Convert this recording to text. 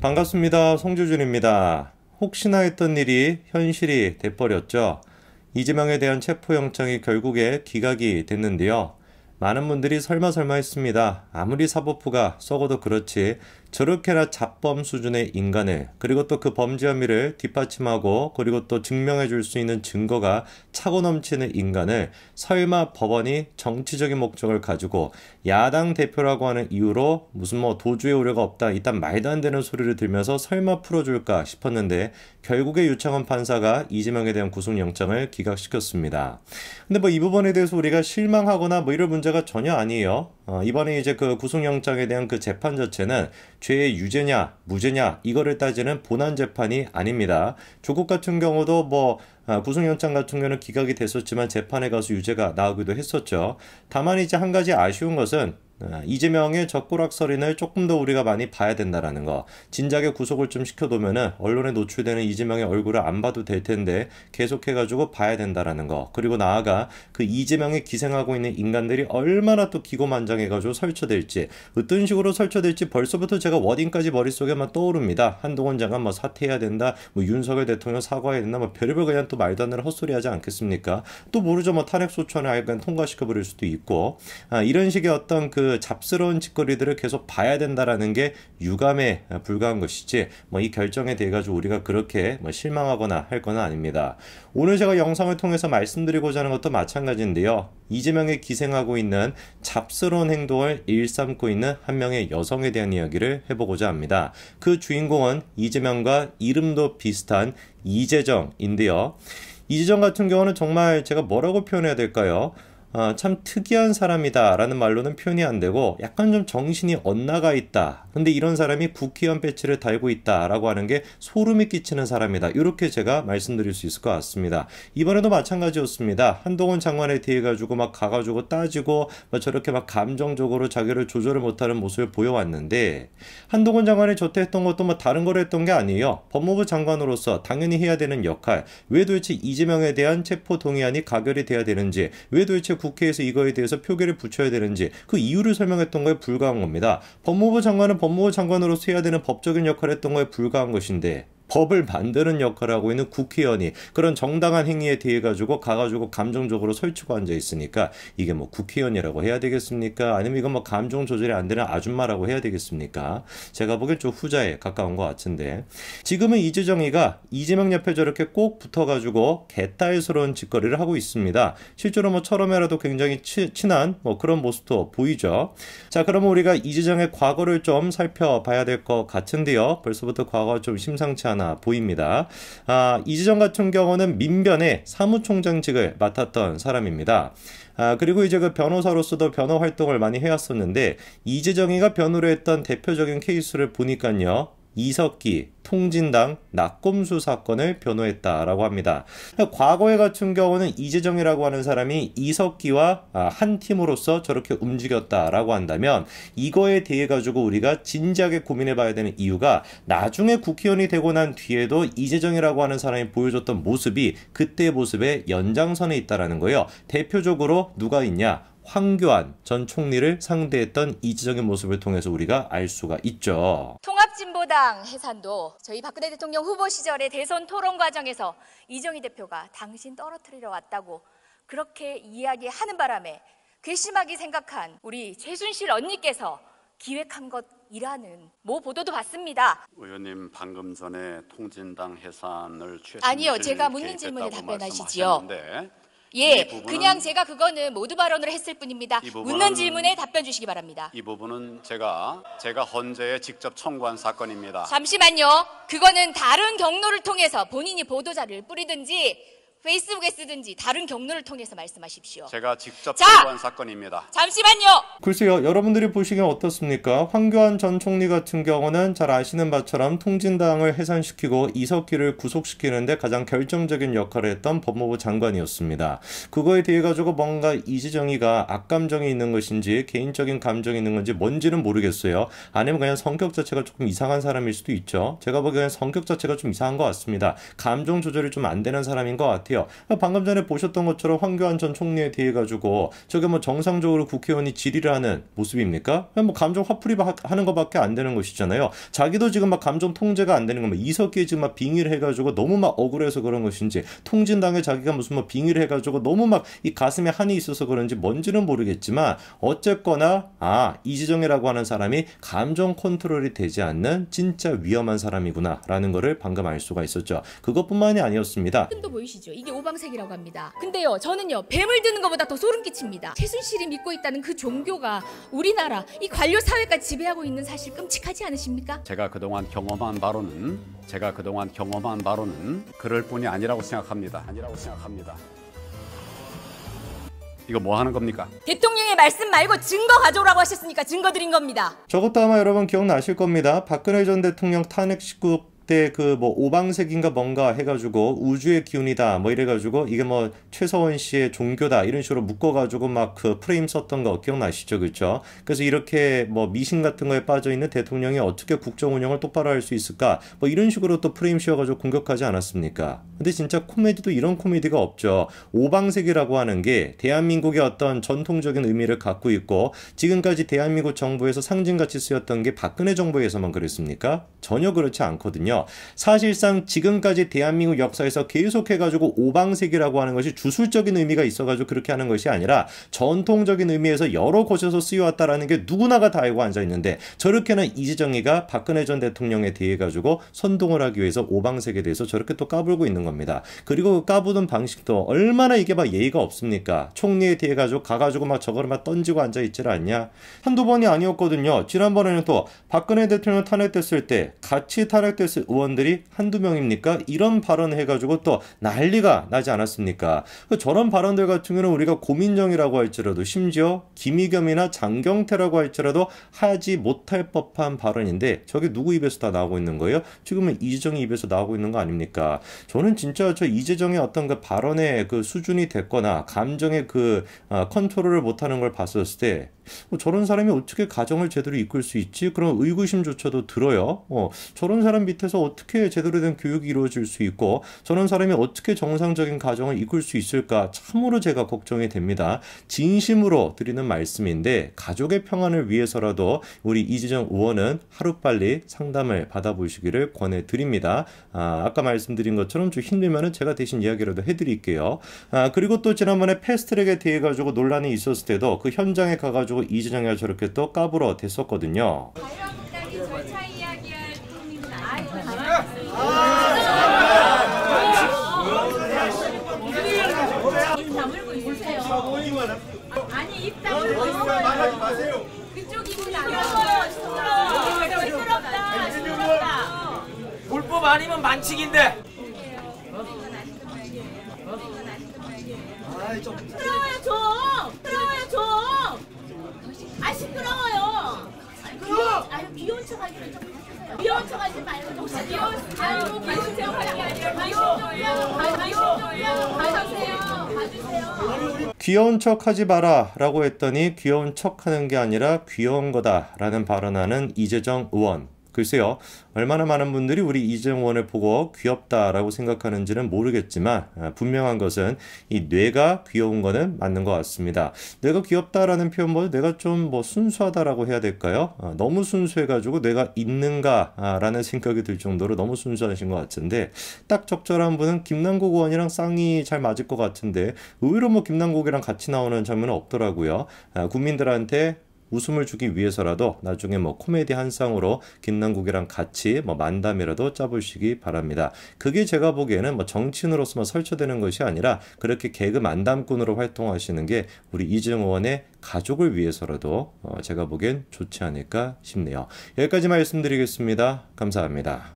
반갑습니다. 송주준입니다. 혹시나 했던 일이 현실이 돼버렸죠. 이재명에 대한 체포영장이 결국에 기각이 됐는데요. 많은 분들이 설마 했습니다. 아무리 사법부가 썩어도 그렇지 저렇게나 잡범 수준의 인간을, 그리고 또 그 범죄 혐의를 뒷받침하고 그리고 또 증명해 줄 수 있는 증거가 차고 넘치는 인간을 설마 법원이 정치적인 목적을 가지고 야당 대표라고 하는 이유로 무슨 도주의 우려가 없다, 일단 말도 안 되는 소리를 들면서 설마 풀어줄까 싶었는데 결국에 유창헌 판사가 이재명에 대한 구속영장을 기각시켰습니다. 근데 이 부분에 대해서 우리가 실망하거나 이럴 문제가 전혀 아니에요. 이번에 이제 그 구속영장에 대한 그 재판 자체는 죄의 유죄냐 무죄냐 이거를 따지는 본안 재판이 아닙니다. 조국 같은 경우도 구속영장 같은 경우는 기각이 됐었지만 재판에 가서 유죄가 나오기도 했었죠. 다만 이제 한 가지 아쉬운 것은 이재명의 젖고락설인을 조금 더 우리가 많이 봐야 된다라는 거. 진작에 구속을 좀 시켜두면은 언론에 노출되는 이재명의 얼굴을 안 봐도 될 텐데 계속해가지고 봐야 된다라는 거. 그리고 나아가 그 이재명이 기생하고 있는 인간들이 얼마나 또 기고만장해가지고 설쳐될지, 어떤 식으로 설쳐될지 벌써부터 제가 워딩까지 머릿속에만 떠오릅니다. 한동훈 장관 사퇴해야 된다, 윤석열 대통령 사과해야 된다, 별의별 그냥 또 말도 안 되는 헛소리 하지 않겠습니까? 또 모르죠, 탄핵소추안을 아예 그냥 통과시켜버릴 수도 있고, 이런 식의 어떤 그 잡스러운 짓거리들을 계속 봐야 된다라는 게 유감에 불과한 것이지 이 결정에 대해 가지고 우리가 그렇게 실망하거나 할 건 아닙니다. 오늘 제가 영상을 통해서 말씀드리고자 하는 것도 마찬가지인데요. 이재명이 기생하고 있는 잡스러운 행동을 일삼고 있는 한 명의 여성에 대한 이야기를 해보고자 합니다. 그 주인공은 이재명과 이름도 비슷한 이재정인데요. 이재정 같은 경우는 정말 제가 뭐라고 표현해야 될까요? 참 특이한 사람이다 라는 말로는 표현이 안 되고 약간 좀 정신이 엇나가 있다. 근데 이런 사람이 국회의원 배지를 달고 있다 라고 하는 게 소름이 끼치는 사람이다. 이렇게 제가 말씀드릴 수 있을 것 같습니다. 이번에도 마찬가지였습니다. 한동훈 장관에 대해 가지고 가가지고 따지고 저렇게 감정적으로 자기를 조절을 못하는 모습을 보여왔는데, 한동훈 장관이 조퇴했던 것도 다른 걸 했던 게 아니에요. 법무부 장관으로서 당연히 해야 되는 역할, 왜 도대체 이재명에 대한 체포 동의안이 가결이 돼야 되는지, 왜 도대체 국회에서 이거에 대해서 표결을 붙여야 되는지 그 이유를 설명했던 거에 불과한 겁니다. 법무부 장관은 법무부 장관으로서 해야 되는 법적인 역할을 했던 거에 불과한 것인데, 법을 만드는 역할을 하고 있는 국회의원이 그런 정당한 행위에 대해 가가지고 감정적으로 설치고 앉아 있으니까 이게 국회의원이라고 해야 되겠습니까? 아니면 이건 감정 조절이 안 되는 아줌마라고 해야 되겠습니까? 제가 보기엔 좀 후자에 가까운 것 같은데, 지금은 이재정이가 이재명 옆에 저렇게 꼭 붙어가지고 개딸스러운 짓거리를 하고 있습니다. 실제로 처럼이라도 굉장히 친한 그런 모습도 보이죠. 자, 그러면 우리가 이재정의 과거를 좀 살펴봐야 될 것 같은데요. 벌써부터 과거가 좀 심상치 않아 보입니다. 이재정 같은 경우는 민변의 사무총장직을 맡았던 사람입니다. 그리고 이제 그 변호사로서도 변호 활동을 많이 해왔었는데, 이재정이가 변호를 했던 대표적인 케이스를 보니까요, 이석기 통진당 낙검수 사건을 변호했다라고 합니다. 과거에 같은 경우는 이재정이라고 하는 사람이 이석기와 한 팀으로서 저렇게 움직였다라고 한다면, 이거에 대해 가지고 우리가 진지하게 고민해 봐야 되는 이유가, 나중에 국회의원이 되고 난 뒤에도 이재정이라고 하는 사람이 보여줬던 모습이 그때의 모습의 연장선에 있다라는 거예요. 대표적으로 누가 있냐? 황교안 전 총리를 상대했던 이재정의 모습을 통해서 우리가 알 수가 있죠. 통합진보당 해산도 저희 박근혜 대통령 후보 시절의 대선 토론 과정에서 이정희 대표가 당신 떨어뜨리러 왔다고 그렇게 이야기하는 바람에 괘씸하게 생각한 우리 최순실 언니께서 기획한 것이라는 보도도 봤습니다. 의원님, 방금 전에 통진당 해산을 아니요, 제가 묻는 질문에 답변하시지요. 예, 그냥 제가 그거는 모두 발언을 했을 뿐입니다. 묻는 질문에 답변 주시기 바랍니다. 이 부분은 제가 헌재에 직접 청구한 사건입니다. 잠시만요. 그거는 다른 경로를 통해서 본인이 보도자를 뿌리든지 페이스북에 쓰든지 다른 경로를 통해서 말씀하십시오. 제가 직접 청구한 사건입니다. 잠시만요. 글쎄요, 여러분들이 보시기엔 어떻습니까? 황교안 전 총리 같은 경우는 잘 아시는 바처럼 통진당을 해산시키고 이석기를 구속시키는데 가장 결정적인 역할을 했던 법무부 장관이었습니다. 그거에 대해 가지고 뭔가 이재정이가 악감정이 있는 것인지 개인적인 감정이 있는 건지 뭔지는 모르겠어요. 아니면 그냥 성격 자체가 조금 이상한 사람일 수도 있죠. 제가 보기엔 성격 자체가 좀 이상한 것 같습니다. 감정 조절이 좀 안 되는 사람인 것 같아요. 같아요. 방금 전에 보셨던 것처럼 황교안 전 총리에 대해 가지고 저게 뭐 정상적으로 국회의원이 질의를 하는 모습입니까? 그냥 뭐 감정 화풀이 하는 것밖에 안 되는 것이잖아요. 자기도 지금 막 감정 통제가 안 되는 거, 뭐 이석기에 지금 막 빙의를 해가지고 너무 막 억울해서 그런 것인지, 통진당에 자기가 무슨 뭐 빙의를 해가지고 너무 막 이 가슴에 한이 있어서 그런지 뭔지는 모르겠지만 어쨌거나 이재정이라고 하는 사람이 감정 컨트롤이 되지 않는 진짜 위험한 사람이구나라는 거를 방금 알 수가 있었죠. 그것뿐만이 아니었습니다. 도 보이시죠? 이게 오방색이라고 합니다. 근데요, 저는요, 뱀을 드는 것보다 더 소름 끼칩니다. 최순실이 믿고 있다는 그 종교가 우리나라 이 관료 사회까지 지배하고 있는 사실 끔찍하지 않으십니까? 제가 그동안 경험한 바로는 그럴 뿐이 아니라고 생각합니다. 이거 뭐 하는 겁니까? 대통령의 말씀 말고 증거 가져오라고 하셨으니까 증거 드린 겁니다. 저것도 아마 여러분 기억나실 겁니다. 박근혜 전 대통령 탄핵 19 때 그 뭐 오방색인가 뭔가 해가지고 우주의 기운이다 뭐 이래가지고 이게 뭐 최서원 씨의 종교다 이런 식으로 묶어가지고 막 그 프레임 썼던 거 기억나시죠, 그렇죠? 그래서 이렇게 뭐 미신 같은 거에 빠져 있는 대통령이 어떻게 국정 운영을 똑바로 할 수 있을까 뭐 이런 식으로 또 프레임 씌워가지고 공격하지 않았습니까? 근데 진짜 코미디도 이런 코미디가 없죠. 오방색이라고 하는 게 대한민국의 어떤 전통적인 의미를 갖고 있고 지금까지 대한민국 정부에서 상징같이 쓰였던 게 박근혜 정부에서만 그랬습니까? 전혀 그렇지 않거든요. 사실상 지금까지 대한민국 역사에서 계속해가지고 오방색이라고 하는 것이 주술적인 의미가 있어가지고 그렇게 하는 것이 아니라 전통적인 의미에서 여러 곳에서 쓰여왔다라는 게 누구나가 다 알고 앉아있는데 저렇게는 이재정이가 박근혜 전 대통령에 대해 가지고 선동을 하기 위해서 오방색에 대해서 저렇게 또 까불고 있는 겁니다. 그리고 그 까부는 방식도 얼마나 이게 막 예의가 없습니까? 총리에 대해 가지고 가가지고 막 저거를 막 던지고 앉아있질 않냐? 한두 번이 아니었거든요. 지난번에는 또 박근혜 대통령 탄핵됐을 때 같이 탄핵됐을 의원들이 한두 명입니까? 이런 발언을 해가지고 또 난리가 나지 않았습니까? 저런 발언들 같은 경우는 우리가 고민정이라고 할지라도 심지어 김의겸이나 장경태라고 할지라도 하지 못할 법한 발언인데 저게 누구 입에서 다 나오고 있는 거예요? 지금은 이재정이 입에서 나오고 있는 거 아닙니까? 저는 진짜 저 이재정의 어떤 그 발언의 그 수준이 됐거나 감정의 그 컨트롤을 못하는 걸 봤었을 때 저런 사람이 어떻게 가정을 제대로 이끌 수 있지? 그런 의구심조차도 들어요. 저런 사람 밑에서 어떻게 제대로 된 교육이 이루어질 수 있고 저런 사람이 어떻게 정상적인 가정을 이끌 수 있을까? 참으로 제가 걱정이 됩니다. 진심으로 드리는 말씀인데 가족의 평안을 위해서라도 우리 이재정 의원은 하루빨리 상담을 받아보시기를 권해드립니다. 아까 말씀드린 것처럼 좀 힘들면 제가 대신 이야기라도 해드릴게요. 그리고 또 지난번에 패스트트랙에 대해 가지고 논란이 있었을 때도 그 현장에 가가지고 이재정이가 저렇게 또 까불어 댔었거든요. 절차 이야기할 국민은 입 다물고 있으세요. 아니 입 다물고 있어요. 그쪽 입은 안 다물어요. 시끄럽다. 불법 아니면 만칙인데. 시끄러워요 좀. 시끄러워요. 귀여운 척 하기를 좀 해주세요. 귀여운 척 하지 말고 혹시 귀여운 척 하는 게 아니라 봐주세요. 귀여운 척 하지 마라 라고 했더니 귀여운 척 하는 게 아니라 귀여운 거다 라는 발언하는 이재정 의원. 글쎄요, 얼마나 많은 분들이 우리 이재정 의원을 보고 귀엽다라고 생각하는지는 모르겠지만 분명한 것은 이 뇌가 귀여운 거는 맞는 것 같습니다. 뇌가 귀엽다라는 표현보다 뇌가 좀 뭐 순수하다라고 해야 될까요? 너무 순수해가지고 뇌가 있는가라는 생각이 들 정도로 너무 순수하신 것 같은데 딱 적절한 분은 김남국 의원이랑 쌍이 잘 맞을 것 같은데 의외로 뭐 김남국이랑 같이 나오는 장면은 없더라고요. 국민들한테 웃음을 주기 위해서라도 나중에 뭐 코미디 한 쌍으로 김남국이랑 같이 뭐 만담이라도 짜보시기 바랍니다. 그게 제가 보기에는 뭐 정치인으로서만 설쳐되는 것이 아니라 그렇게 개그 만담꾼으로 활동하시는 게 우리 이재정 의원의 가족을 위해서라도 제가 보기엔 좋지 않을까 싶네요. 여기까지 말씀드리겠습니다. 감사합니다.